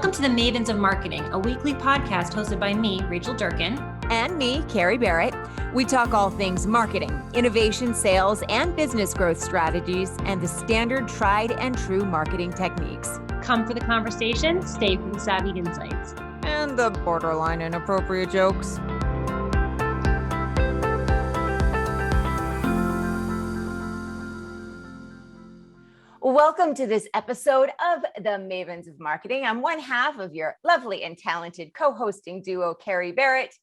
Welcome to the Mavens of Marketing, a weekly podcast hosted by me, Rachel Durkan. And me, Kerry, Barret. We talk all things marketing, innovation, sales, and business growth strategies, and the standard tried and true marketing techniques. Come for the conversation, stay for the savvy insights. And the borderline inappropriate jokes. Welcome to this episode of the Mavens of Marketing. I'm one half of your lovely and talented co-hosting duo, Kerry, Barret.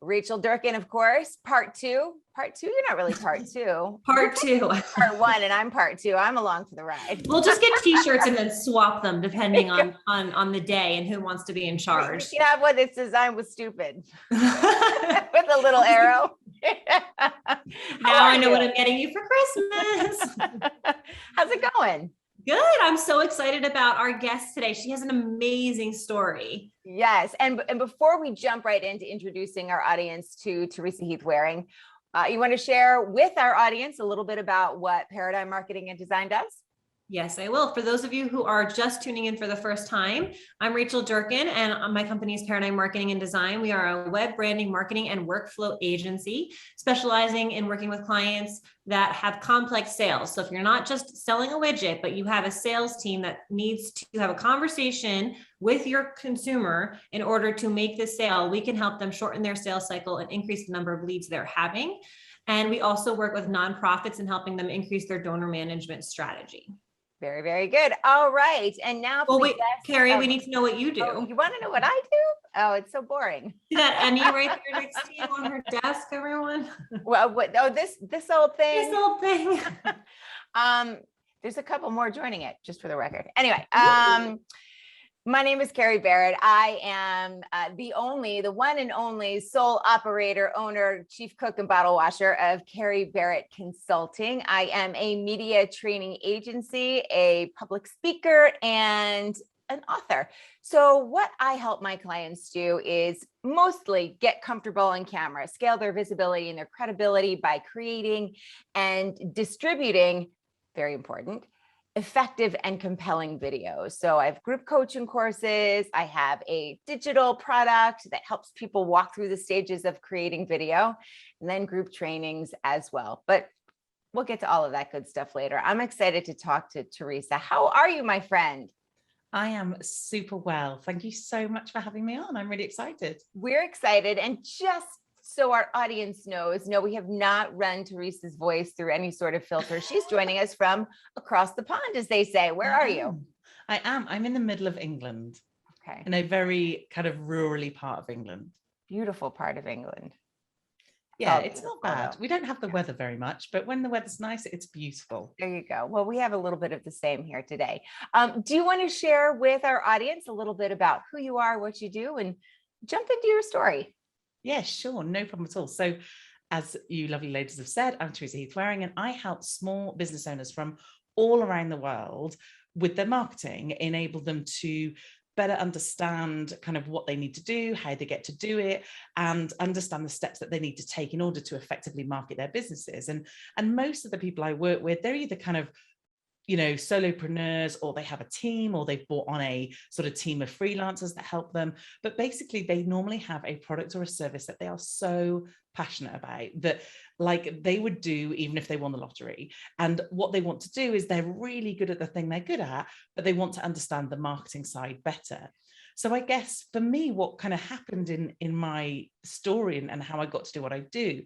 Rachel Durkan, of course, part two. Part two? You're not really part two. Part two. Part one, and I'm part two. I'm along for the ride. We'll just get t-shirts and then swap them depending on the day and who wants to be in charge. You have one that's designed with stupid. With a little arrow. Now I know what I'm getting you for Christmas. How's it going? Good. I'm so excited about our guest today. She has an amazing story. Yes. And before we jump right into introducing our audience to Teresa Heath-Wareing, you want to share with our audience a little bit about what Paradigm Marketing and Design does? Yes, I will. For those of you who are just tuning in for the first time, I'm Rachel Durkan and my company is Paradigm Marketing and Design. We are a web branding, marketing, and workflow agency specializing in working with clients that have complex sales. So if you're not just selling a widget, but you have a sales team that needs to have a conversation with your consumer in order to make the sale, we can help them shorten their sales cycle and increase the number of leads they're having. And we also work with nonprofits and helping them increase their donor management strategy. Very, very good. All right. And now, Kerry, we need to know what you do. Oh, you want to know what I do? Oh, it's so boring. See that Emmy right there next to you on her desk, everyone? Well, this old thing. This old thing. There's a couple more joining it, just for the record. Anyway, my name is Kerry Barret. I am the one and only sole operator, owner, chief cook, and bottle washer of Kerry Barret Consulting. I am a media training agency, a public speaker, and an author. So what I help my clients do is mostly get comfortable on camera, scale their visibility and their credibility by creating and distributing, very important, effective and compelling videos. So I have group coaching courses. I have a digital product that helps people walk through the stages of creating video, and then group trainings as well. But we'll get to all of that good stuff later. I'm excited to talk to Teresa. How are you, my friend? I am super well. Thank you so much for having me on. I'm really excited. We're excited. And just so our audience knows, no, we have not run Teresa's voice through any sort of filter. She's joining us from across the pond, as they say. Where are you? I am. I'm in the middle of England. Okay. In a very kind of rurally part of England. Beautiful part of England. Yeah, it's not bad. We don't have the weather very much, but when the weather's nice, it's beautiful. There you go. Well, we have a little bit of the same here today. Do you want to share with our audience a little bit about who you are, what you do, and jump into your story? Yeah, sure. No problem at all. So as you lovely ladies have said, I'm Teresa Heath-Wareing, and I help small business owners from all around the world with their marketing, enable them to better understand kind of what they need to do, how they get to do it, and understand the steps that they need to take in order to effectively market their businesses. And most of the people I work with, they're either kind of solopreneurs, or they have a team, or they've brought on a sort of team of freelancers that help them. But basically, they normally have a product or a service that they are so passionate about that, like, they would do even if they won the lottery. And what they want to do is they're really good at the thing they're good at, but they want to understand the marketing side better. So I guess for me, what kind of happened in my story and how I got to do what I do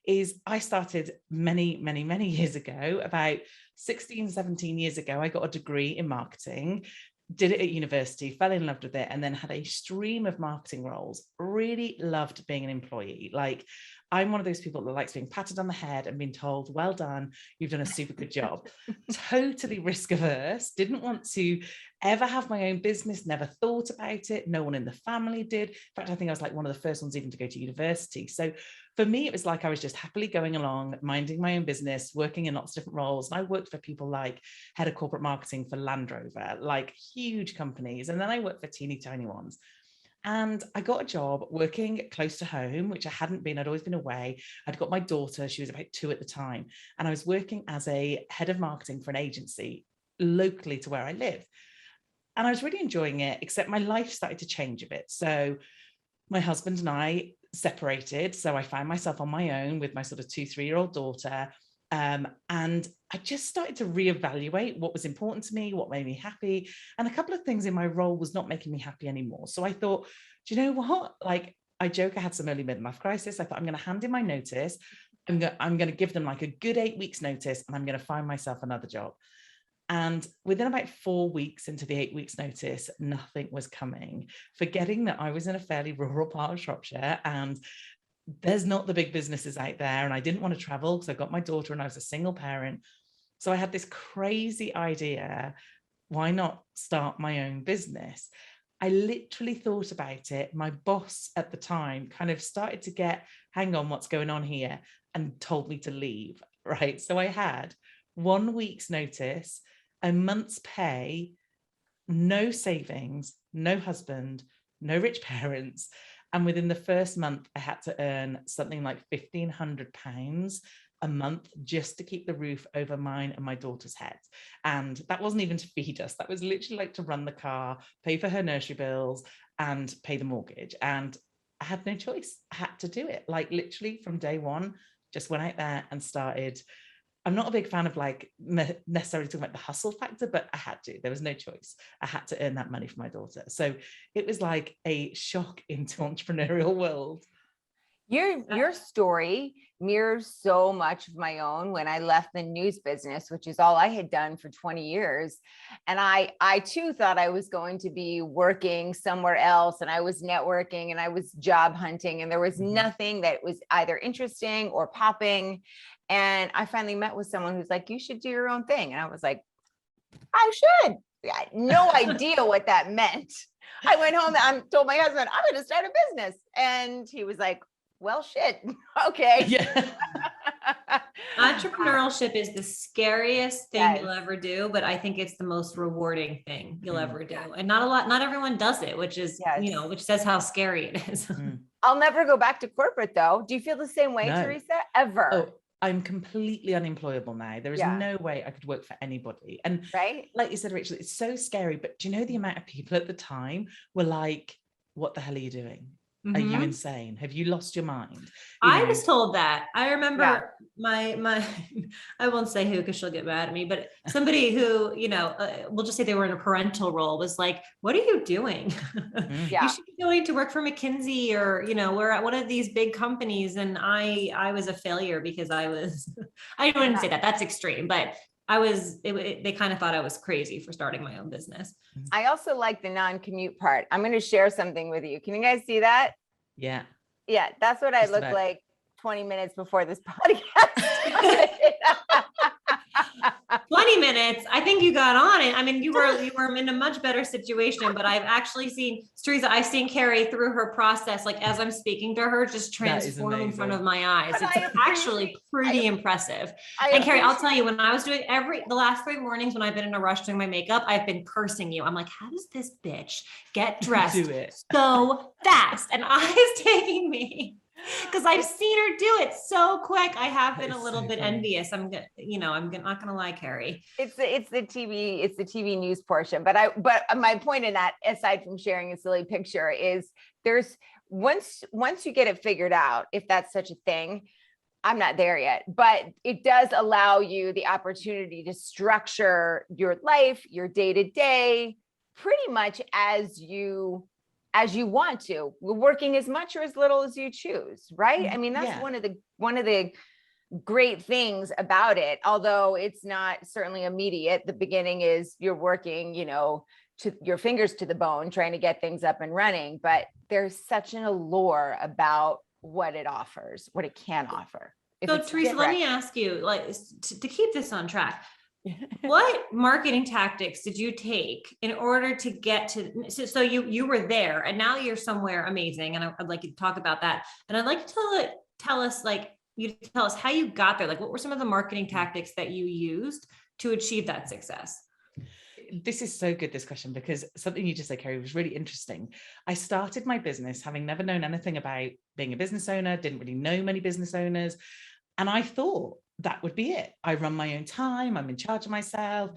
is I started many, many, many years ago, about 16, 17 years ago. I got a degree in marketing, did it at university, fell in love with it, and then had a stream of marketing roles. Really loved being an employee. Like, I'm one of those people that likes being patted on the head and being told, well done, you've done a super good job. Totally risk averse, didn't want to ever have my own business, never thought about it. No one in the family did. In fact, I think I was like one of the first ones even to go to university. So for me, it was like I was just happily going along, minding my own business, working in lots of different roles. And I worked for people like head of corporate marketing for Land Rover, like huge companies. And then I worked for teeny tiny ones. And I got a job working close to home, which I hadn't been. I'd always been away. I'd got my daughter. She was about 2 at the time. And I was working as a head of marketing for an agency locally to where I live. And I was really enjoying it, except my life started to change a bit. So my husband and I separated. So I found myself on my own with my sort of 2-3-year-old daughter. And I just started to reevaluate what was important to me, what made me happy. And a couple of things in my role was not making me happy anymore. So I thought, do you know what? Like, I joke, I had some early midlife crisis. I thought, I'm going to hand in my notice. I'm going to give them like a good 8 weeks notice, and I'm going to find myself another job. And within about 4 weeks into the 8 weeks notice, nothing was coming, forgetting that I was in a fairly rural part of Shropshire and there's not the big businesses out there. And I didn't want to travel because I got my daughter and I was a single parent. So I had this crazy idea, why not start my own business? I literally thought about it. My boss at the time kind of started to get, hang on, what's going on here? And told me to leave, right? So I had 1 week's notice, a month's pay, no savings, no husband, no rich parents. And within the first month, I had to earn something like £1,500 a month just to keep the roof over mine and my daughter's head. And that wasn't even to feed us. That was literally like to run the car, pay for her nursery bills, and pay the mortgage. And I had no choice. I had to do it. Like literally from day one, just went out there and started. I'm not a big fan of like necessarily talking about the hustle factor, but I had to. There was no choice. I had to earn that money for my daughter. So it was like a shock into entrepreneurial world. Your story mirrors so much of my own when I left the news business, which is all I had done for 20 years. And I too thought I was going to be working somewhere else, and I was networking and I was job hunting, and there was nothing that was either interesting or popping. And I finally met with someone who's like, you should do your own thing. And I was like, I should. I had no idea what that meant. I went home and told my husband, I'm going to start a business. And he was like, well, shit. Okay. Yeah. Entrepreneurship is the scariest thing Yes. you'll ever do, but I think it's the most rewarding thing you'll ever do. Yes. And not everyone does it, which is, Yes. which says how scary it is. I'll never go back to corporate though. Do you feel the same way, No. Teresa? Ever? Oh, I'm completely unemployable now. There is no way I could work for anybody. And right? like you said, Rachel, it's so scary. But do you know the amount of people at the time were like, what the hell are you doing? Are you insane? Have you lost your mind? I was told that. I remember my I won't say who because she'll get mad at me, but somebody who, we'll just say they were in a parental role was like, what are you doing? You should be going to work for McKinsey or, we're at one of these big companies. And I was a failure because I wouldn't say that, that's extreme, but they kind of thought I was crazy for starting my own business. I also like the non-commute part. I'm going to share something with you. Can you guys see that? Yeah. Yeah. That's what I look like 20 minutes before this podcast. 20 minutes. I think you got on it. I mean, you were in a much better situation, but I've actually seen I've seen Kerry through her process, like as I'm speaking to her, just transform in front of my eyes. It's actually pretty impressive. And Kerry, I'll tell you, when I was doing the last 3 mornings when I've been in a rush doing my makeup, I've been cursing you. I'm like, how does this bitch get dressed so fast? And it's taking me. Because I've seen her do it so quick. I have been a little bit envious. I'm not gonna lie, Kerry. It's the TV news portion. But my point in that, aside from sharing a silly picture, is there's once you get it figured out, if that's such a thing. I'm not there yet, but it does allow you the opportunity to structure your life, your day-to-day, pretty much as you want to, working as much or as little as you choose, right? I mean, that's one of the great things about it, although it's not certainly immediate. The beginning is you're working, to your fingers to the bone, trying to get things up and running, but there's such an allure about what it offers, what it can offer. So Teresa, let me ask you, like, to keep this on track, what marketing tactics did you take in order to get to, so you were there and now you're somewhere amazing. And I'd like you to talk about that. And I'd like to tell us how you got there. Like, what were some of the marketing tactics that you used to achieve that success? This is so good, this question, because something you just said, Kerry, was really interesting. I started my business having never known anything about being a business owner, didn't really know many business owners. And I thought that would be it. I run my own time. I'm in charge of myself.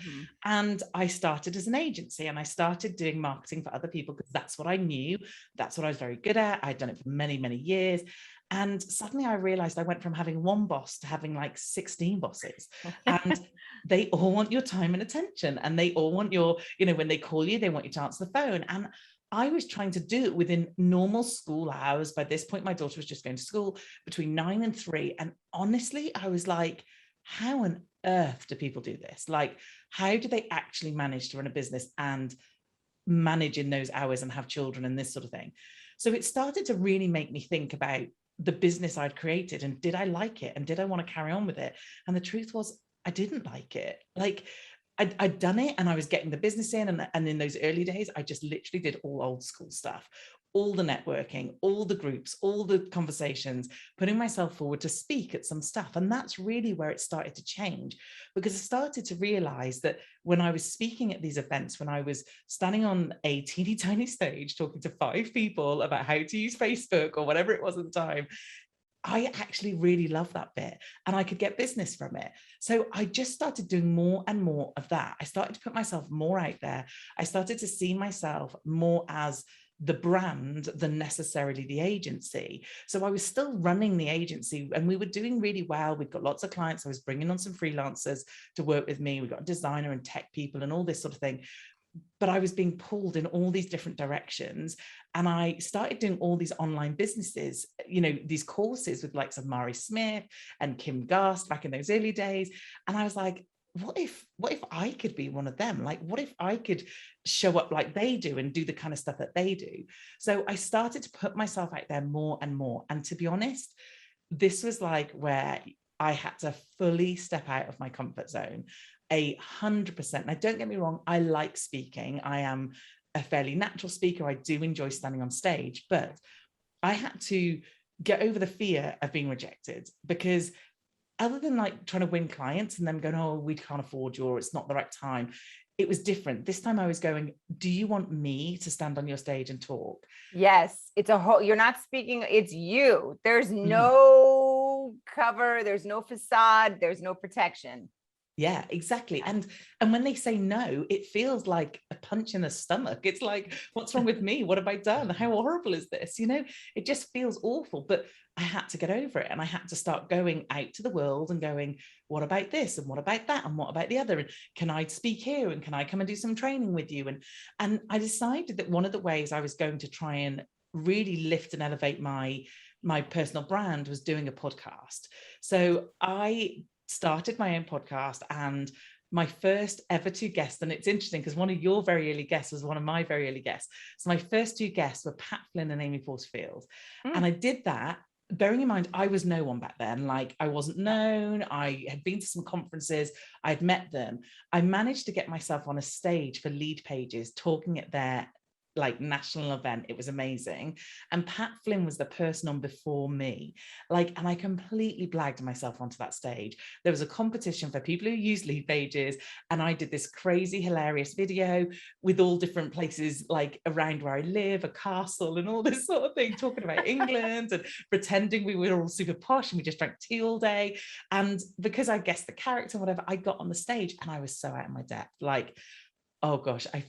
And I started as an agency, and I started doing marketing for other people because that's what I knew. That's what I was very good at. I'd done it for many, many years. And suddenly I realized I went from having one boss to having like 16 bosses. And they all want your time and attention. And they all want your, you know, when they call you, they want you to answer the phone. And I was trying to do it within normal school hours. By this point, my daughter was just going to school between 9 and 3. And honestly, I was like, how on earth do people do this? Like, how do they actually manage to run a business and manage in those hours and have children and this sort of thing? So it started to really make me think about the business I'd created, and did I like it? And did I want to carry on with it? And the truth was, I didn't like it. Like, I'd done it and I was getting the business in. And in those early days, I just literally did all old school stuff, all the networking, all the groups, all the conversations, putting myself forward to speak at some stuff. And that's really where it started to change, because I started to realize that when I was speaking at these events, when I was standing on a teeny tiny stage talking to 5 people about how to use Facebook or whatever it was at the time, I actually really loved that bit, and I could get business from it. So I just started doing more and more of that. I started to put myself more out there. I started to see myself more as the brand than necessarily the agency. So I was still running the agency, and we were doing really well. We've got lots of clients. I was bringing on some freelancers to work with me. We've got a designer and tech people and all this sort of thing. But I was being pulled in all these different directions. And I started doing all these online businesses, you know, these courses with likes of Mari Smith and Kim Gast back in those early days. And I was like, what if I could be one of them? Like, what if I could show up like they do and do the kind of stuff that they do? So I started to put myself out there more and more. And to be honest, this was like where I had to fully step out of my comfort zone. 100%. Now, don't get me wrong, I like speaking. I am a fairly natural speaker. I do enjoy standing on stage, but I had to get over the fear of being rejected, because other than like trying to win clients and them going, oh, we can't afford you, or it's not the right time, it was different. This time I was going, do you want me to stand on your stage and talk? Yes, it's a whole, you're not speaking, it's you. There's no cover, there's no facade, there's no protection. Yeah, exactly. And when they say no, it feels like a punch in the stomach. It's like, what's wrong with me? What have I done? How horrible is this? You know, it just feels awful. But I had to get over it, and I had to start going out to the world and going, what about this? And what about that? And what about the other? And can I speak here? And can I come and do some training with you? And I decided that one of the ways I was going to try and really lift and elevate my personal brand was doing a podcast. So I started my own podcast, and my first ever 2 guests, and it's interesting because one of your very early guests was one of my very early guests. So my first 2 guests were Pat Flynn and Amy Porterfield. And I did that bearing in mind I was no one back then. Like, I wasn't known. I had been to some conferences. I'd met them. I managed to get myself on a stage for Lead Pages talking at their like national event. It was amazing. And Pat Flynn was the person on before me. Like, and I completely blagged myself onto that stage. There was a competition for people who use Lead Pages, and I did this crazy, hilarious video with all different places like around where I live, a castle and all this sort of thing, talking about England and pretending we were all super posh and we just drank tea all day. And because I guessed the character, whatever, I got on the stage and I was so out of my depth. Like, oh gosh, I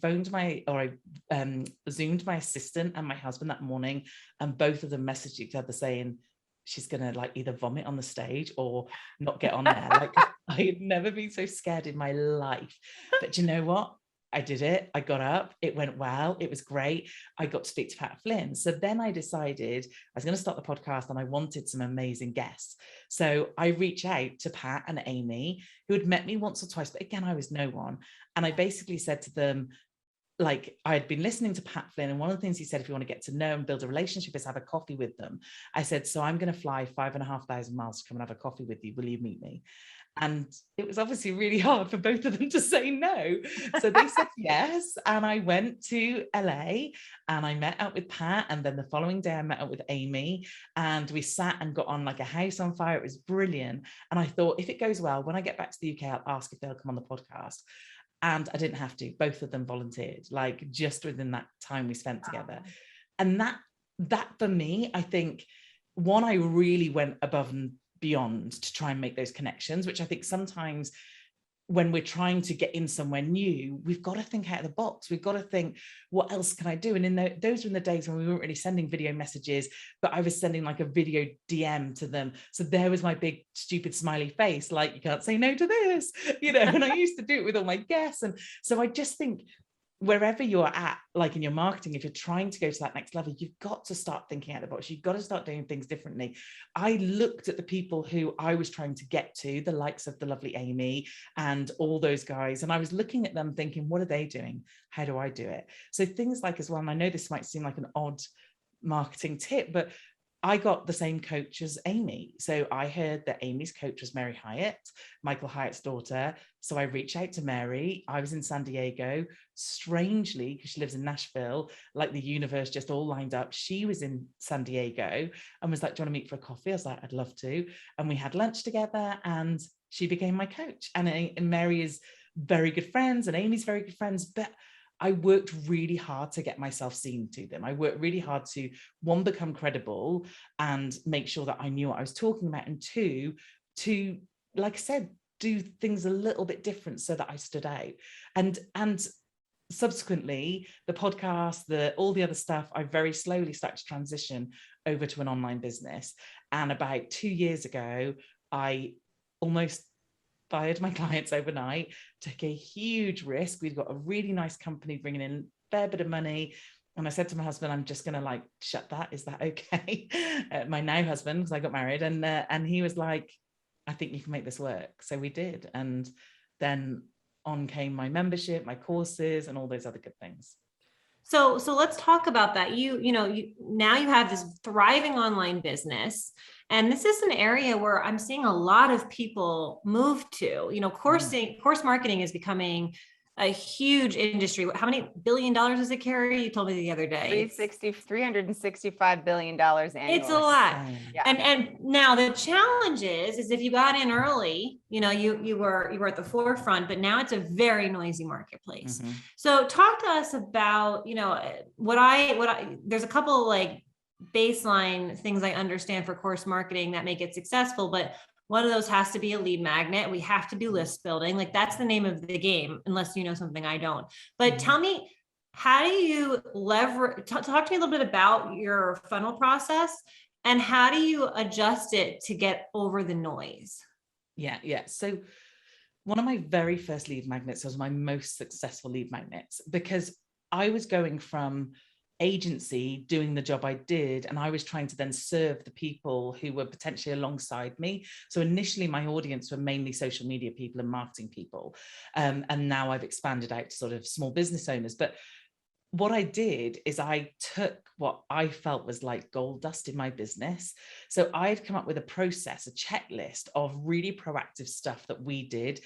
Zoomed my assistant and my husband that morning, and both of them messaged each other saying, she's gonna like either vomit on the stage or not get on there. Like, I had never been so scared in my life. But you know what? I did it. I got up. It went well. It was great. I got to speak to Pat Flynn. So then I decided I was going to start the podcast, and I wanted some amazing guests. So I reached out to Pat and Amy, who had met me once or twice, but again, I was no one. And I basically said to them, like, I had been listening to Pat Flynn, and one of the things he said, if you want to get to know and build a relationship, is have a coffee with them. I said, so I'm going to fly 5,500 miles to come and have a coffee with you. Will you meet me? And it was obviously really hard for both of them to say no. So they said yes. And I went to LA and I met up with Pat. And then the following day I met up with Amy, and we sat and got on like a house on fire. It was brilliant. And I thought, if it goes well, when I get back to the UK, I'll ask if they'll come on the podcast. And I didn't have to. Both of them volunteered, like just within that time we spent together. And that for me, I think, one, I really went above and beyond to try and make those connections, which I think sometimes when we're trying to get in somewhere new, we've got to think out of the box. We've got to think, what else can I do? And those were in the days when we weren't really sending video messages, but I was sending like a video DM to them. So there was my big stupid smiley face, like, you can't say no to this, and I used to do it with all my guests. And so I just think, wherever you're at, like in your marketing, if you're trying to go to that next level, you've got to start thinking out of the box. You've got to start doing things differently. I looked at the people who I was trying to get to, the likes of the lovely Amy and all those guys, and I was looking at them thinking, what are they doing? How do I do it? So things like, as well, and I know this might seem like an odd marketing tip, but I got the same coach as Amy. So I heard that Amy's coach was Mary Hyatt, Michael Hyatt's daughter. So I reached out to Mary. I was in San Diego. Strangely, because she lives in Nashville, like the universe just all lined up. She was in San Diego and was like, do you want to meet for a coffee? I was like, I'd love to. And we had lunch together and she became my coach. And Mary is very good friends and Amy's very good friends. But I worked really hard to get myself seen to them. I worked really hard to, one, become credible and make sure that I knew what I was talking about, and two, to, like I said, do things a little bit different so that I stood out. And subsequently, the podcast, all the other stuff, I very slowly started to transition over to an online business. And about 2 years ago, I almost fired my clients overnight, took a huge risk. We've got a really nice company bringing in a fair bit of money. And I said to my husband, I'm just going to like shut that. Is that okay? My now husband, because I got married, and he was like, I think you can make this work. So we did. And then on came my membership, my courses, and all those other good things. So let's talk about that. You now you have this thriving online business, and this is an area where I'm seeing a lot of people move to. Course marketing is becoming a huge industry. How many $1 billion is it, Kerry? You told me the other day. $365 billion annually. It's a lot. Yeah. And now the challenge is if you got in early, you were at the forefront, but now it's a very noisy marketplace. Mm-hmm. So talk to us about, there's a couple like baseline things I understand for course marketing that make it successful, but one of those has to be a lead magnet. We have to do list building. Like, that's the name of the game, unless you know something I don't. But tell me, how do you leverage, talk to me a little bit about your funnel process, and how do you adjust it to get over the noise? Yeah. So one of my very first lead magnets was my most successful lead magnets, because I was going from agency doing the job I did, and I was trying to then serve the people who were potentially alongside me. So initially my audience were mainly social media people and marketing people, and now I've expanded out to sort of small business owners. But what I did is I took what I felt was like gold dust in my business. So I'd come up with a process, a checklist of really proactive stuff that we did,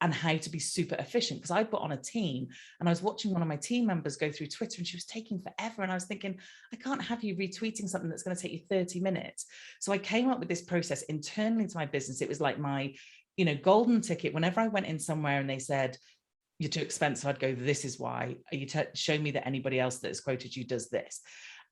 and how to be super efficient. Because I put on a team, and I was watching one of my team members go through Twitter, and she was taking forever. And I was thinking, I can't have you retweeting something that's going to take you 30 minutes. So I came up with this process internally to my business. It was like my, golden ticket. Whenever I went in somewhere and they said, you're too expensive, I'd go, this is why. Show me that anybody else that has quoted you does this.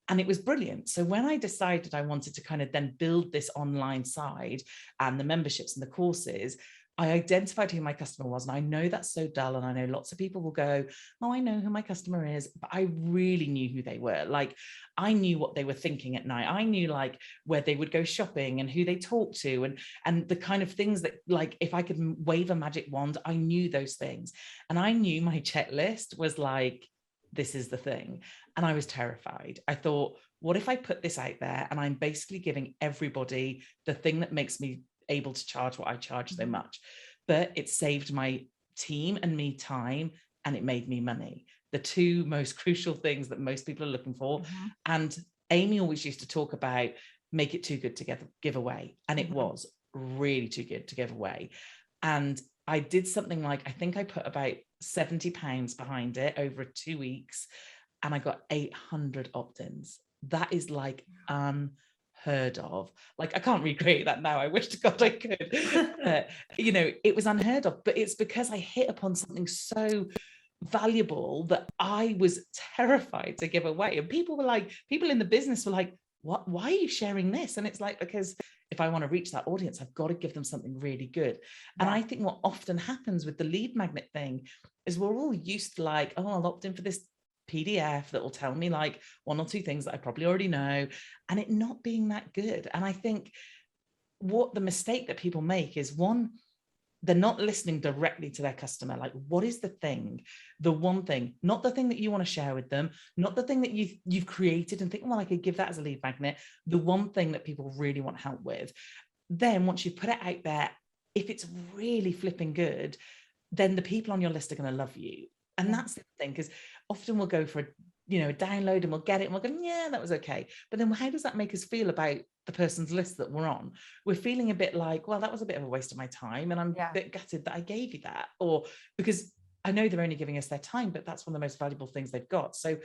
And it was brilliant. So when I decided I wanted to kind of then build this online side and the memberships and the courses, I identified who my customer was. And I know that's so dull. And I know lots of people will go, oh, I know who my customer is. But I really knew who they were. Like, I knew what they were thinking at night. I knew like where they would go shopping and who they talked to, and the kind of things that, like, if I could wave a magic wand, I knew those things. And I knew my checklist was like, this is the thing. And I was terrified. I thought, what if I put this out there and I'm basically giving everybody the thing that makes me able to charge what I charge so much? But it saved my team and me time, and it made me money. The two most crucial things that most people are looking for. Mm-hmm. And Amy always used to talk about, make it too good to give away. And it was really too good to give away. And I did something like, I think I put about £70 behind it over 2 weeks, and I got 800 opt-ins. That is like unheard of. Like, I can't recreate that now. I wish to God I could. It was unheard of, but it's because I hit upon something so valuable that I was terrified to give away. And people in the business were like, why are you sharing this? And it's like, because if I want to reach that audience, I've got to give them something really good. And I think what often happens with the lead magnet thing is we're all used to like, oh, I'll opt in for this PDF that will tell me like one or two things that I probably already know, and it not being that good. And I think what the mistake that people make is, one, they're not listening directly to their customer. Like, what is the thing, the one thing, not the thing that you want to share with them, not the thing that you've created and think, well, I could give that as a lead magnet, the one thing that people really want help with. Then once you put it out there, if it's really flipping good, then the people on your list are going to love you. And that's the thing, because often we'll go for a download and we'll get it and we'll go, yeah, that was okay. But then how does that make us feel about the person's list that we're on? We're feeling a bit like, well, that was a bit of a waste of my time, and I'm a bit gutted that I gave you that. Or because I know they're only giving us their time, but that's one of the most valuable things they've got. So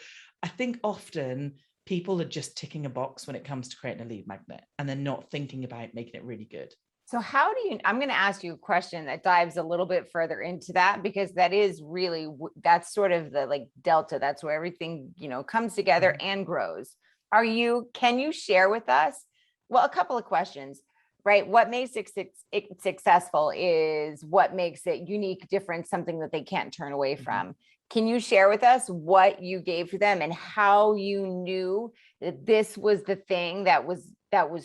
I think often people are just ticking a box when it comes to creating a lead magnet, and they're not thinking about making it really good. So how do you, I'm going to ask you a question that dives a little bit further into that, because that is really, that's sort of the like delta. That's where everything, comes together and grows. Can you share with us? Well, a couple of questions, right? What makes it successful is what makes it unique, different, something that they can't turn away from. Can you share with us what you gave to them and how you knew that this was the thing that was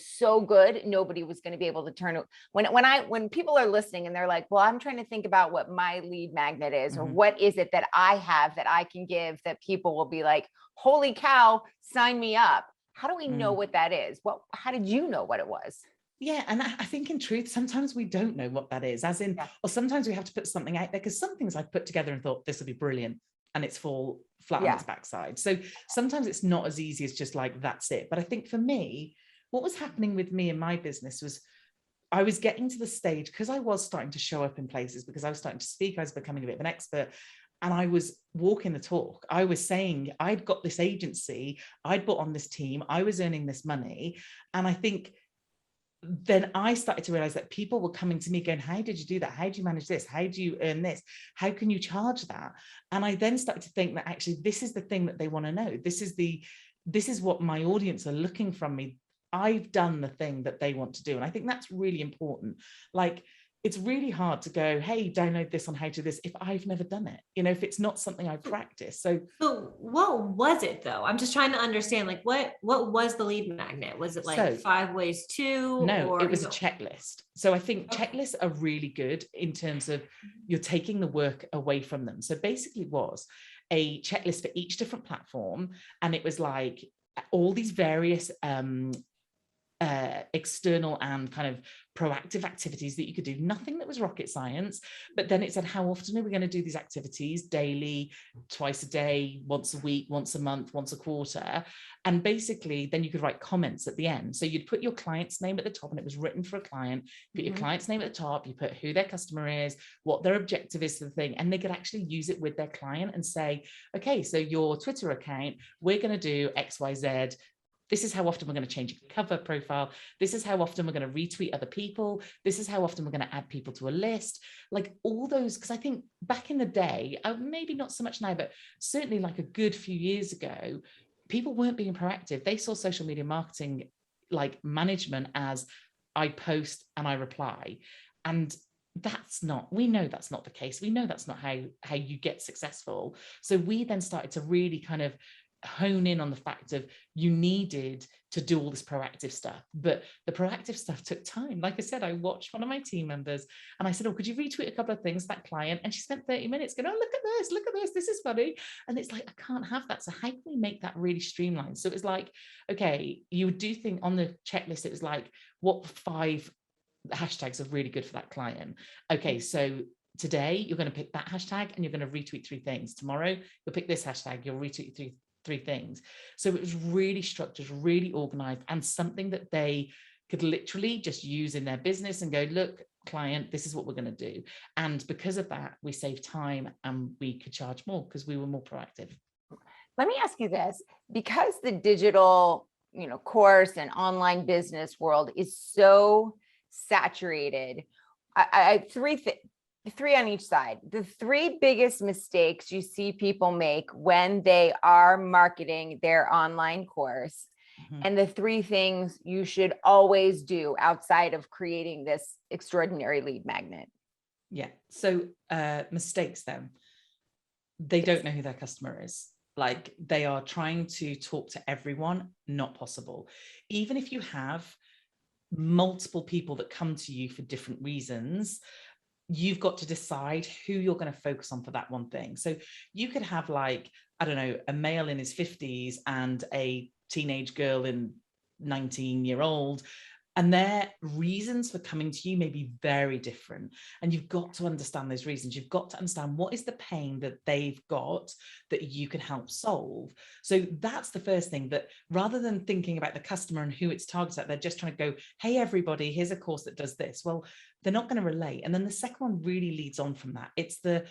so good nobody was going to be able to turn it? When people are listening and they're like, well, I'm trying to think about what my lead magnet is, or what is it that I have that I can give that people will be like, holy cow, sign me up. How do we know what that is? How did you know what it was? Yeah. And I think in truth, sometimes we don't know what that is, as in, or sometimes we have to put something out there, because some things I've put together and thought this would be brilliant, and it's fall flat on its backside. So sometimes it's not as easy as just like, that's it. But I think for me, what was happening with me in my business was I was getting to the stage, because I was starting to show up in places, because I was starting to speak, I was becoming a bit of an expert, and I was walking the talk. I was saying, I'd got this agency, I'd bought on this team, I was earning this money. And I think then I started to realize that people were coming to me going, how did you do that? How do you manage this? How do you earn this? How can you charge that? And I then started to think that actually this is the thing that they want to know. This is what my audience are looking from me. I've done the thing that they want to do. And I think that's really important. Like, it's really hard to go, hey, download this on how to do this, if I've never done it, if it's not something I practice. So what was it though? I'm just trying to understand, like, what was the lead magnet? Was it like 5 ways to? No, or it was a checklist. So I think checklists are really good in terms of you're taking the work away from them. So basically it was a checklist for each different platform. And it was like all these various external and kind of proactive activities that you could do, nothing that was rocket science. But then it said, how often are we going to do these activities? Daily, twice a day, once a week, once a month, once a quarter. And basically then you could write comments at the end. So you'd put your client's name at the top, and it was written for a client. You put your client's name at the top, you put who their customer is, what their objective is for the thing, and they could actually use it with their client and say, okay, so your Twitter account, we're going to do XYZ. This is how often we're going to change your cover profile. This is how often we're going to retweet other people. This is how often we're going to add people to a list. Like all those, because I think back in the day, maybe not so much now, but certainly like a good few years ago, people weren't being proactive. They saw social media marketing like management as I post and I reply. And we know that's not the case. We know that's not how you get successful. So we then started to really kind of hone in on the fact of you needed to do all this proactive stuff, but the proactive stuff took time. Like I said, I watched one of my team members and I said, oh, could you retweet a couple of things, that client? And she spent 30 minutes going, oh, look at this is funny. And it's like, I can't have that. So how can we make that really streamlined? So it was like, okay, you would do things on the checklist. It was like, what 5 hashtags are really good for that client? Okay, so today you're going to pick that hashtag and you're going to retweet 3 things. Tomorrow you'll pick this hashtag, you'll retweet 3 things. So it was really structured, really organized, and something that they could literally just use in their business and go, look, client, this is what we're going to do. And because of that, we saved time and we could charge more because we were more proactive. Let me ask you this, because the digital, course and online business world is so saturated. I 3 on each side. The 3 biggest mistakes you see people make when they are marketing their online course. and the 3 things you should always do outside of creating this extraordinary lead magnet. Yeah. So mistakes then. They don't know who their customer is. Like, they are trying to talk to everyone, not possible. Even if you have multiple people that come to you for different reasons, you've got to decide who you're going to focus on for that one thing. So you could have, like, I don't know, a male in his 50s and a teenage girl in 19-year-old, and their reasons for coming to you may be very different. And you've got to understand those reasons. You've got to understand what is the pain that they've got that you can help solve. So that's the first thing, that rather than thinking about the customer and who it's targeted at, they're just trying to go, hey, everybody, here's a course that does this. Well, they're not going to relate. And then the second one really leads on from that. It's the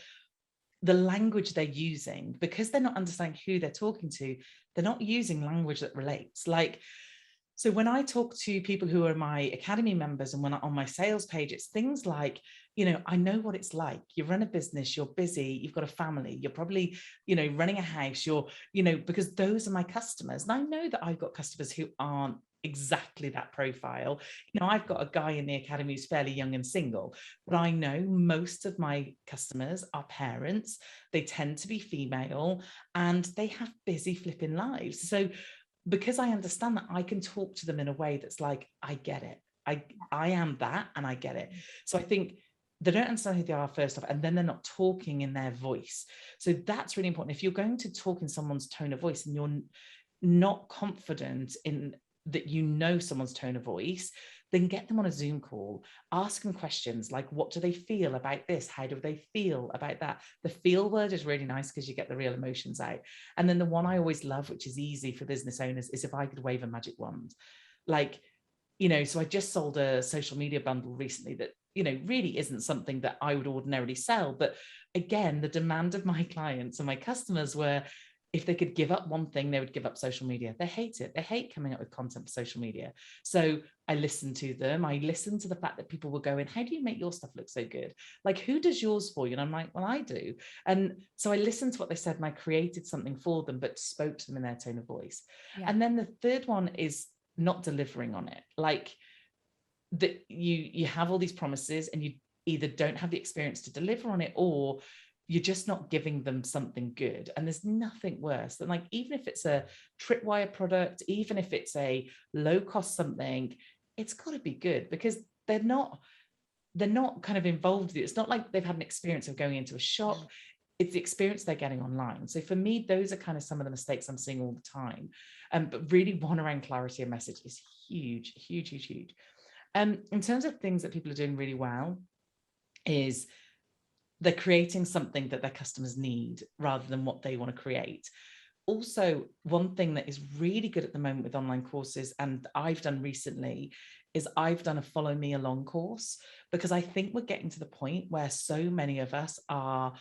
language they're using, because they're not understanding who they're talking to. They're not using language that relates. Like, so when I talk to people who are my academy members and when I'm on my sales page, it's things like, I know what it's like. You run a business, you're busy, you've got a family, you're probably, running a house, because those are my customers. And I know that I've got customers who aren't exactly that profile. I've got a guy in the academy who's fairly young and single, but I know most of my customers are parents. They tend to be female and they have busy flipping lives. So because I understand that, I can talk to them in a way that's like, I get it. I am that, and I get it. So I think they don't understand who they are first off, and then they're not talking in their voice. So that's really important. If you're going to talk in someone's tone of voice and you're not confident in that, someone's tone of voice, then get them on a Zoom call, ask them questions like, what do they feel about this? How do they feel about that? The feel word is really nice because you get the real emotions out. And then the one I always love, which is easy for business owners, is if I could wave a magic wand. Like, so I just sold a social media bundle recently that, really isn't something that I would ordinarily sell. But again, the demand of my clients and my customers were, if they could give up one thing, they would give up social media. They hate it. They hate coming up with content for social media. So I listened to them. I listened to the fact that people were going, how do you make your stuff look so good? Like, who does yours for you? And I'm like, well, I do. And so I listened to what they said and I created something for them, but spoke to them in their tone of voice. Yeah. And then the third one is not delivering on it. Like, that you have all these promises and you either don't have the experience to deliver on it, or you're just not giving them something good. And there's nothing worse than, like, even if it's a tripwire product, even if it's a low cost something, it's got to be good, because they're not kind of involved with it. It's not like they've had an experience of going into a shop. It's the experience they're getting online. So for me, those are kind of some of the mistakes I'm seeing all the time. But really, one around clarity of message is huge, huge, huge, huge. In terms of things that people are doing really well, is they're creating something that their customers need rather than what they want to create. Also, one thing that is really good at the moment with online courses, and I've done recently, is I've done a follow me along course, because I think we're getting to the point where so many of us are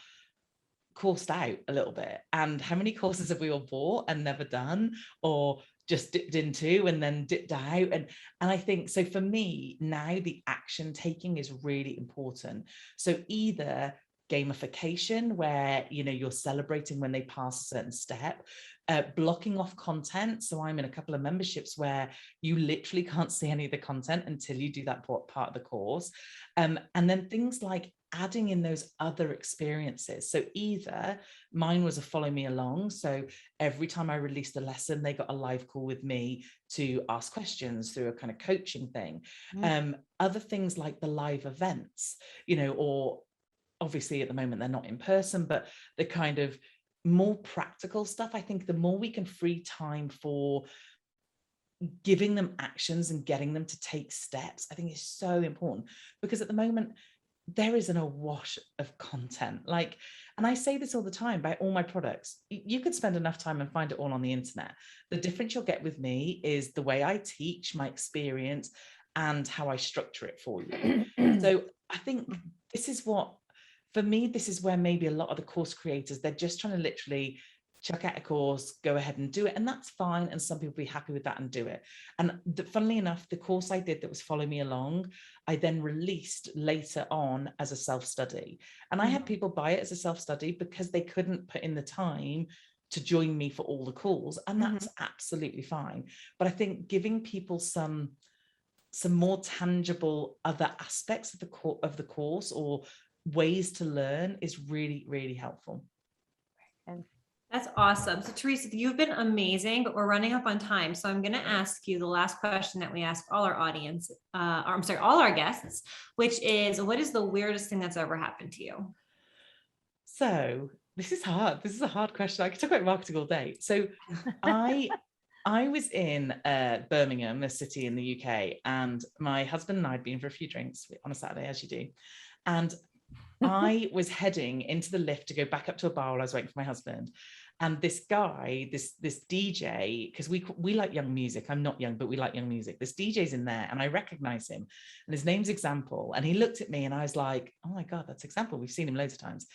coursed out a little bit. And how many courses have we all bought and never done, or just dipped into and then dipped out? And I think, so for me now, the action taking is really important. So either gamification, where you're celebrating when they pass a certain step, blocking off content. So I'm in a couple of memberships where you literally can't see any of the content until you do that part of the course. And then things like adding in those other experiences. So either mine was a follow me along. So every time I released a lesson, they got a live call with me to ask questions through a kind of coaching thing. Other things like the live events, or obviously at the moment they're not in person, but the kind of more practical stuff. I think the more we can free time for giving them actions and getting them to take steps, I think is so important, because at the moment there is an awash of content. Like, and I say this all the time about all my products, you could spend enough time and find it all on the internet. The difference you'll get with me is the way I teach, my experience, and how I structure it for you. So I think this is what, for me, this is where maybe a lot of the course creators, they're just trying to literally chuck out a course, go ahead and do it. And that's fine. And some people will be happy with that and do it. And funnily enough, the course I did that was Follow Me Along, I then released later on as a self-study. And I had people buy it as a self-study because they couldn't put in the time to join me for all the calls, and that's absolutely fine. But I think giving people some more tangible other aspects of the course or ways to learn is really, really helpful. That's awesome. So Teresa, you've been amazing, but we're running up on time. So I'm going to ask you the last question that we ask all our audience, all our guests, which is, what is the weirdest thing that's ever happened to you? So this is hard. This is a hard question. I could talk about marketing all day. So I was in Birmingham, a city in the UK, and my husband and I had been for a few drinks on a Saturday, as you do. And I was heading into the lift to go back up to a bar while I was waiting for my husband. And this guy, this DJ, because we like young music. I'm not young, but we like young music. This DJ's in there and I recognize him, and his name's Example. And he looked at me and I was like, oh my God, that's Example. We've seen him loads of times.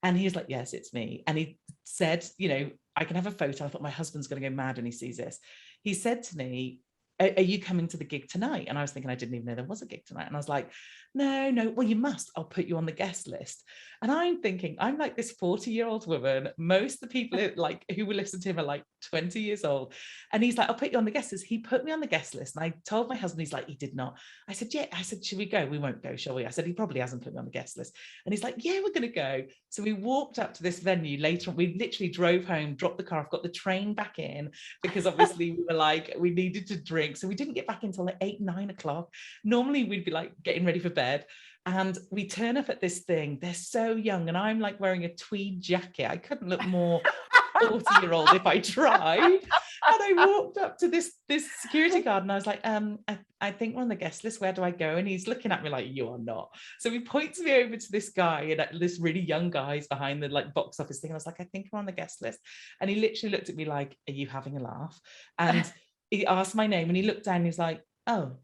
And he was like, yes, it's me. And he said, you know, I can have a photo. I thought my husband's going to go mad when he sees this. He said to me, are you coming to the gig tonight? And I was thinking, I didn't even know there was a gig tonight. And I was like, no, well, you must, I'll put you on the guest list. And I'm thinking, I'm like this 40-year-old woman. Most of the people who will listen to him are like 20 years old. And he's like, I'll put you on the guest list. He put me on the guest list. And I told my husband, he's like, he did not. I said, yeah. I said, should we go? We won't go, shall we? I said, he probably hasn't put me on the guest list. And he's like, yeah, we're going to go. So we walked up to this venue later on. We literally drove home, dropped the car off, got the train back in, because obviously we were like, we needed to drink. So we didn't get back until like 8-9 o'clock. Normally we'd be like getting ready for bed. And we turn up at this thing. They're so young. And I'm like wearing a tweed jacket. I couldn't look more 40-year-old if I tried. And I walked up to this security guard and I was like, I think we're on the guest list. Where do I go? And he's looking at me like, you are not. So he points me over to this guy, and this really young guy's behind the like box office thing. And I was like, I think we're on the guest list. And he literally looked at me like, are you having a laugh? And he asked my name and he looked down and he's like, oh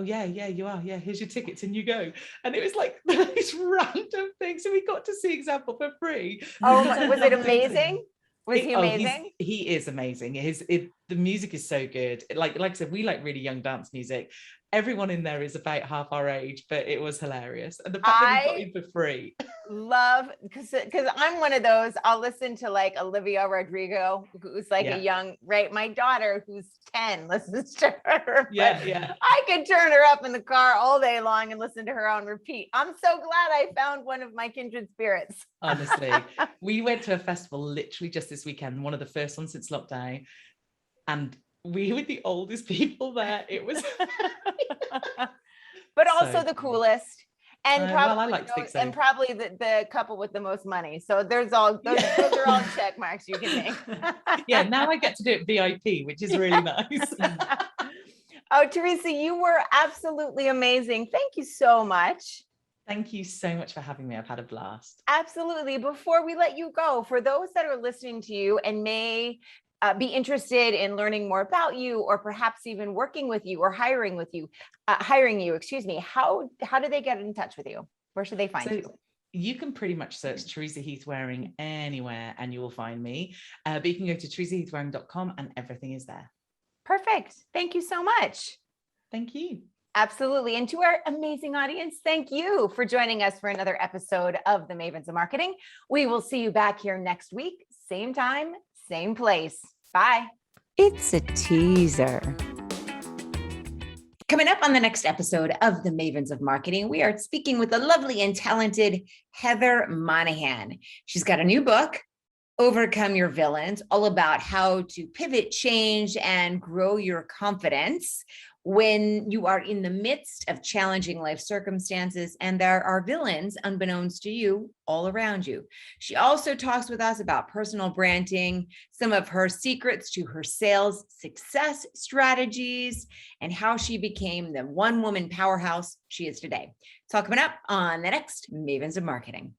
yeah, you are. Yeah, here's your tickets and you go. And it was like this random thing. So we got to see Example for free. Oh, was it amazing? Was he amazing? He is amazing. The music is so good. Like I said, we like really young dance music. Everyone in there is about half our age, but it was hilarious. And the fact that we got in for free. Love, because I'm one of those, I'll listen to like Olivia Rodrigo, who's like a young, right? My daughter, who's 10, listens to her. Yeah. I could turn her up in the car all day long and listen to her on repeat. I'm so glad I found one of my kindred spirits. Honestly, we went to a festival literally just this weekend, one of the first ones since lockdown. And we were the oldest people there. It was but also the coolest. And probably, well, I like to think so. And probably the couple with the most money. So those are all check marks you can make. Yeah, now I get to do it VIP, which is really nice. Oh, Teresa, you were absolutely amazing. Thank you so much. Thank you so much for having me. I've had a blast. Absolutely. Before we let you go, for those that are listening to you and may be interested in learning more about you, or perhaps even working with you or hiring you, how do they get in touch with you? Where should they find you? You can pretty much search Teresa Heath-Wareing anywhere and you will find me. But you can go to teresaheathwareing.com and everything is there. Perfect. Thank you so much. Thank you. Absolutely. And to our amazing audience, thank you for joining us for another episode of the Mavens of Marketing. We will see you back here next week, same time, same place. Bye. It's a teaser. Coming up on the next episode of the Mavens of Marketing, we are speaking with the lovely and talented Heather Monahan. She's got a new book, Overcome Your Villains, all about how to pivot, change, and grow your confidence when you are in the midst of challenging life circumstances and there are villains unbeknownst to you all around you. She also talks with us about personal branding, some of her secrets to her sales success strategies, and how she became the one-woman powerhouse she is today. It's all coming up on the next Mavens of Marketing.